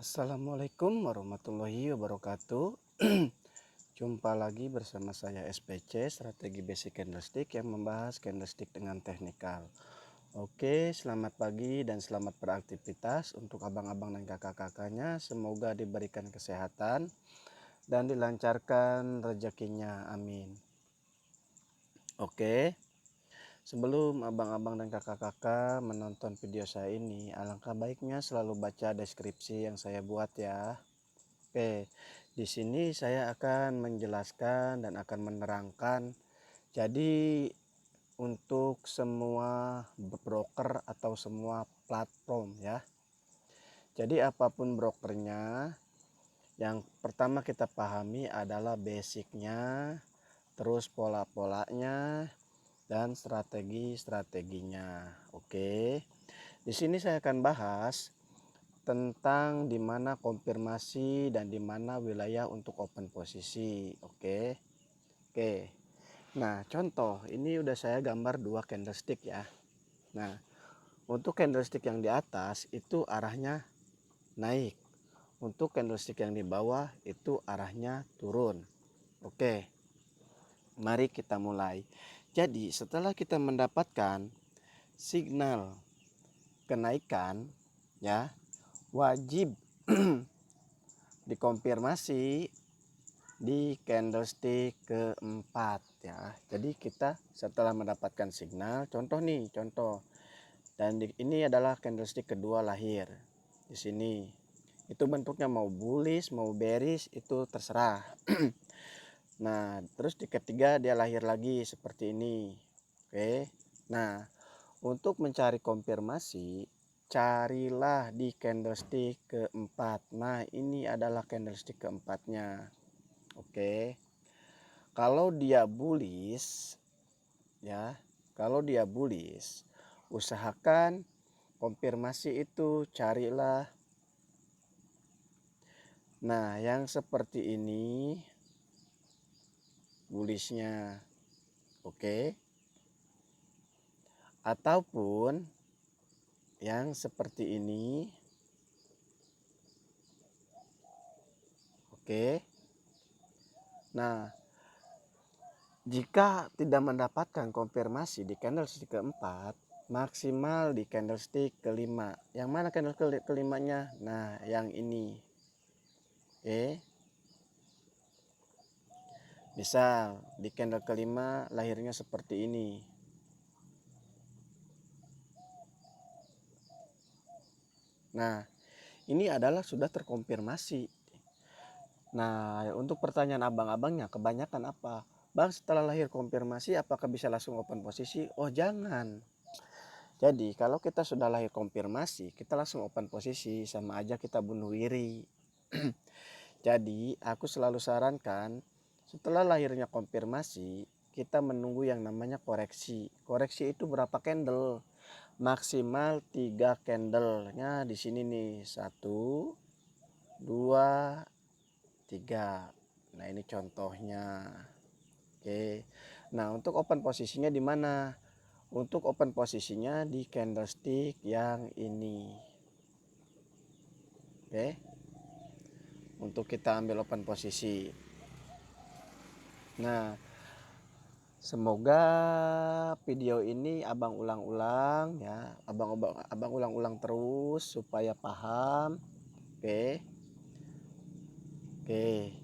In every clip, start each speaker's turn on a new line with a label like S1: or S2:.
S1: Assalamualaikum warahmatullahi wabarakatuh. Jumpa lagi bersama saya SPC Strategi Basic Candlestick yang membahas candlestick dengan teknikal. Oke, selamat pagi dan selamat beraktivitas untuk abang-abang dan kakak-kakaknya. Semoga diberikan kesehatan dan dilancarkan rezekinya. Amin. Oke. Sebelum abang-abang dan kakak-kakak menonton video saya ini, alangkah baiknya selalu baca deskripsi yang saya buat ya. Oke, di sini saya akan menjelaskan dan akan menerangkan. Jadi untuk semua broker atau semua platform ya. Jadi apapun brokernya, yang pertama kita pahami adalah basicnya, terus pola-polanya, dan strategi-strateginya. Oke. Di sini saya akan bahas tentang di mana konfirmasi dan di mana wilayah untuk open posisi. Oke. Oke. Nah, contoh ini udah saya gambar dua candlestick ya. Nah, untuk candlestick yang di atas itu arahnya naik. Untuk candlestick yang di bawah itu arahnya turun. Oke. Mari kita mulai. Jadi, setelah kita mendapatkan signal kenaikan ya, wajib dikonfirmasi di candlestick keempat ya. Jadi kita setelah mendapatkan signal, contoh, dan ini adalah candlestick kedua lahir di sini. Itu bentuknya mau bullish mau bearish itu terserah. Nah, terus di ketiga dia lahir lagi seperti ini. Oke. Nah, untuk mencari konfirmasi, carilah di candlestick keempat. Nah, ini adalah candlestick keempatnya. Oke. Kalau dia bullish ya, kalau dia bullish, usahakan konfirmasi itu carilah. Nah, yang seperti ini bullishnya. Oke. Ataupun yang seperti ini. Oke. Nah, jika tidak mendapatkan konfirmasi di candlestick keempat, maksimal di candlestick kelima. Yang mana candlestick kelimanya? Nah, yang ini. Oke. Misal di candle kelima lahirnya seperti ini. Nah, ini adalah sudah terkonfirmasi. Nah, untuk pertanyaan abang-abangnya kebanyakan apa? Bang, setelah lahir konfirmasi apakah bisa langsung open posisi? Oh, jangan. Jadi kalau kita sudah lahir konfirmasi, kita langsung open posisi, sama aja kita bunuh diri. Jadi aku selalu sarankan setelah lahirnya konfirmasi, kita menunggu yang namanya koreksi. Koreksi itu berapa candle? Maksimal 3 candlenya di sini nih. 1, 2, 3. Nah, ini contohnya. Oke. Nah, untuk open posisinya di mana? Untuk open posisinya di candlestick yang ini. Oke. Untuk kita ambil open posisi. Nah, semoga video ini abang ulang-ulang ya. Abang ulang-ulang terus supaya paham. Oke. Oke.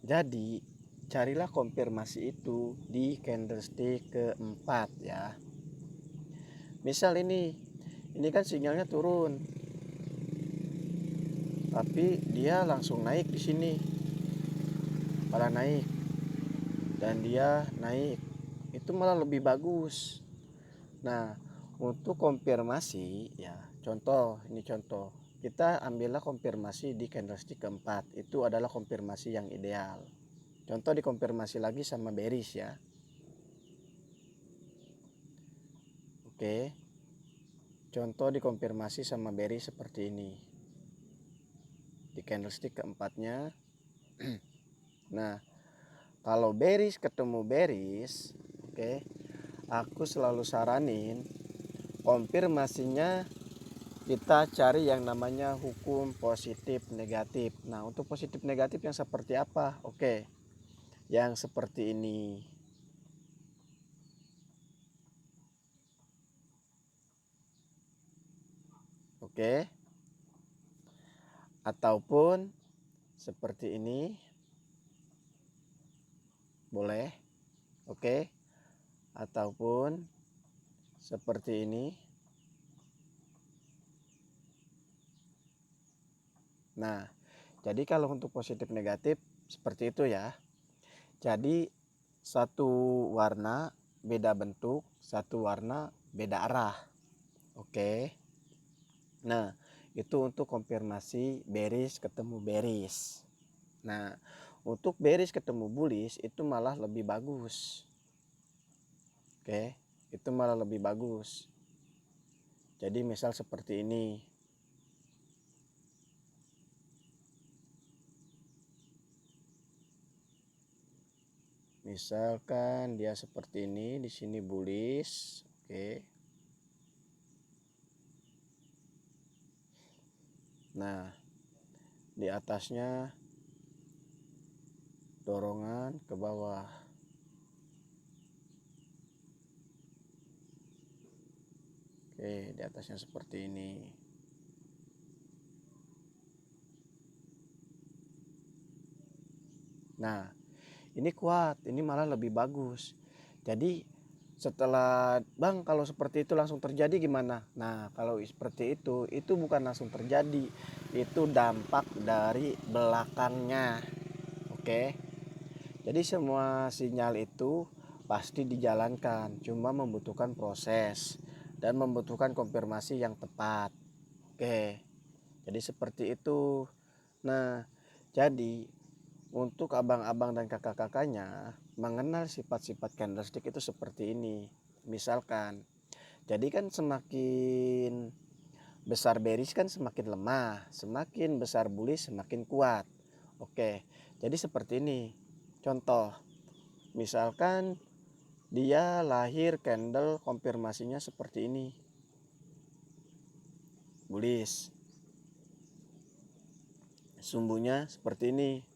S1: Jadi carilah konfirmasi itu di candlestick keempat ya. Misal ini kan sinyalnya turun, tapi dia langsung naik di sini, malah naik, dan dia naik, itu malah lebih bagus. Nah, untuk konfirmasi ya, ini contoh, kita ambillah konfirmasi di candlestick keempat, itu adalah konfirmasi yang ideal. Contoh dikonfirmasi lagi sama bearish ya. Oke. Contoh dikonfirmasi sama bearish seperti ini. Di candlestick keempatnya. Nah, kalau bearish ketemu bearish, oke, aku selalu saranin konfirmasinya kita cari yang namanya hukum positif negatif. Nah, untuk positif negatif yang seperti apa? Oke, yang seperti ini. Oke, ataupun seperti ini. Boleh. Oke, ataupun seperti ini. Nah, jadi kalau untuk positif negatif seperti itu ya. Jadi satu warna beda bentuk, satu warna beda arah. Oke. Nah, itu untuk konfirmasi bearish ketemu bearish. Nah, untuk bearish ketemu bullish itu malah lebih bagus. Oke, itu malah lebih bagus. Jadi misal seperti ini. Misalkan dia seperti ini, di sini bullish, oke. Nah, di atasnya dorongan ke bawah. Oke, di atasnya seperti ini. Nah, ini kuat, ini malah lebih bagus. Jadi setelah bang kalau seperti itu langsung terjadi gimana? Nah, kalau seperti itu bukan langsung terjadi, itu dampak dari belakangnya. Oke, jadi semua sinyal itu pasti dijalankan, cuma membutuhkan proses dan membutuhkan konfirmasi yang tepat. Oke, jadi seperti itu. Nah, jadi untuk abang-abang dan kakak-kakaknya mengenal sifat-sifat candlestick itu seperti ini. Misalkan, jadi kan semakin besar bearish kan semakin lemah, semakin besar bullish semakin kuat. Oke, jadi seperti ini. Contoh, misalkan dia lahir candle konfirmasinya seperti ini. Bullish. Sumbunya seperti ini.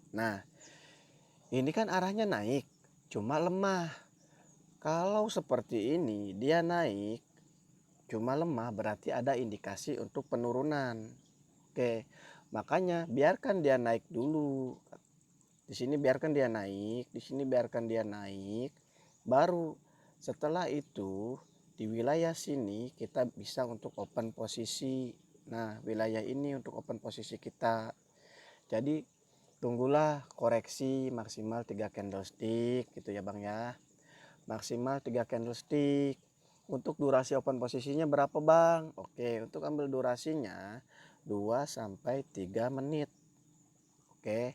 S1: Nah, ini kan arahnya naik, cuma lemah. Kalau seperti ini dia naik cuma lemah, berarti ada indikasi untuk penurunan. Oke, makanya biarkan dia naik dulu. Di sini biarkan dia naik, di sini biarkan dia naik. Baru setelah itu di wilayah sini kita bisa untuk open posisi. Nah, wilayah ini untuk open posisi kita. Jadi tunggulah koreksi maksimal 3 candlestick gitu ya Bang ya. Maksimal 3 candlestick. Untuk durasi open posisinya berapa Bang? Oke, untuk ambil durasinya 2 sampai 3 menit. Oke.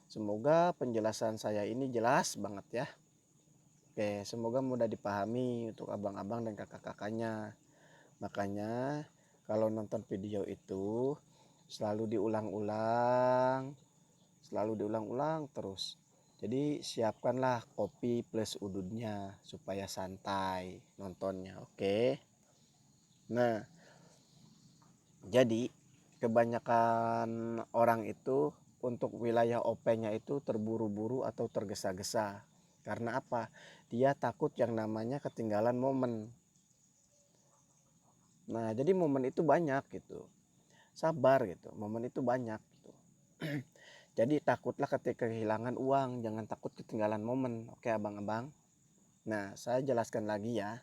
S1: Semoga penjelasan saya ini jelas banget ya. Oke, semoga mudah dipahami untuk abang-abang dan kakak-kakaknya. Makanya kalau nonton video itu selalu diulang-ulang, terus. Jadi siapkanlah kopi plus udutnya supaya santai nontonnya, oke? Nah, jadi kebanyakan orang itu untuk wilayah OP-nya itu terburu-buru atau tergesa-gesa. Karena apa? Dia takut yang namanya ketinggalan momen. Nah, jadi momen itu banyak gitu. Sabar gitu, momen itu banyak gitu. Jadi takutlah ketika kehilangan uang, jangan takut ketinggalan momen. Oke abang-abang. Nah, saya jelaskan lagi ya.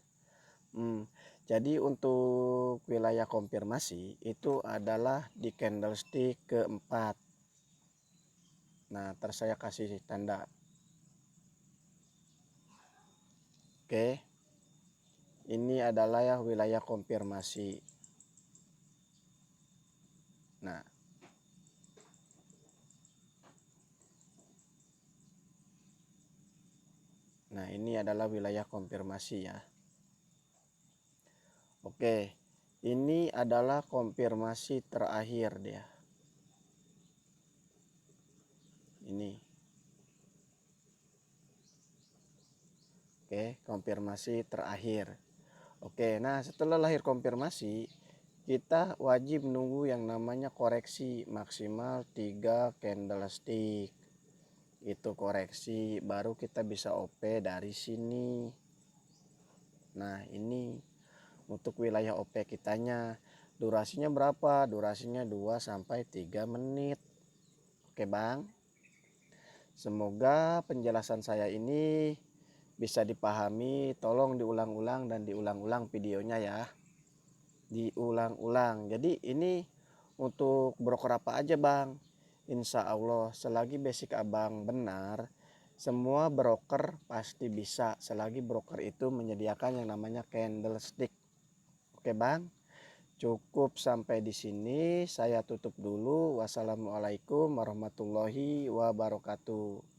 S1: Jadi untuk wilayah konfirmasi itu adalah di candlestick keempat. Nah, terus saya kasih tanda. Oke. Ini adalah ya wilayah konfirmasi. Nah, ini adalah wilayah konfirmasi ya. Oke. Ini adalah konfirmasi terakhir dia. ini. Oke, konfirmasi terakhir. Oke, nah setelah lahir konfirmasi, kita wajib nunggu yang namanya koreksi maksimal 3 candlestick. Itu koreksi, baru kita bisa OP dari sini. Nah, ini untuk wilayah OP kitanya. Durasinya berapa? Durasinya 2 sampai 3 menit. Oke, Bang. Semoga penjelasan saya ini bisa dipahami. Tolong diulang-ulang dan diulang-ulang videonya ya. Diulang-ulang. Jadi ini untuk broker apa aja, Bang? Insya Allah selagi basic abang benar, semua broker pasti bisa selagi broker itu menyediakan yang namanya candlestick. Oke, Bang, cukup sampai di sini. Saya tutup dulu. Wassalamualaikum warahmatullahi wabarakatuh.